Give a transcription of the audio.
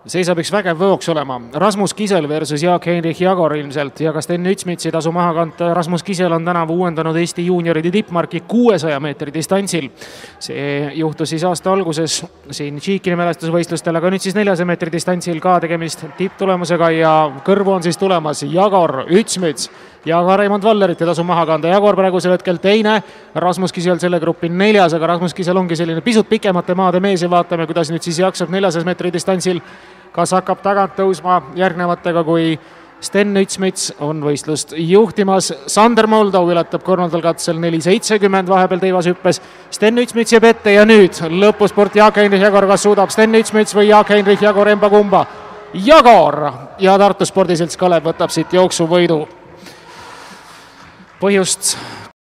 seisab üks vägev vooks olema. Rasmus Kisel versus Jaak-Heinrich Jagor ilmselt ja ka Sten Ütsmitsi tasu maha kanta. Rasmus Kisel on tänavu uuendanud Eesti juunioride tippmarki 600 meetri distantsil. See juhtus siis aasta alguses siin Tšiikini mälestusvõistlustel, aga nüüd siis 400 meetri distantsil ka tegemist tipptulemusega ja kõrvu on siis tulemas Jagor, Ütsmits ja ka Raimond Vallerite tasu maha kanda. Jagor praegusel hetkel teine, Rasmus Kisel selle grupi 4, aga Rasmus Kisel ongi selline pisut pikemate maade mees ja vaatame, kuidas nüüd siis jaksab 400 meetri distantsil. Kas hakkab tagant tõusma järgnevatega, kui Sten Ütsmits on võistlust juhtimas. Sander Moldov ületab 3. katsel 4.70 vahepeal teivas hüppes. Sten Ütsmits jääb ette ja nüüd lõpusport Jaak-Heinrich Jagor, kas suudab Sten Ütsmits või Jaak-Heinrich Jagor emba-kumba? Jagor ja Tartu spordiselts Kalev võtab siit jooksuvõidu. Põhjust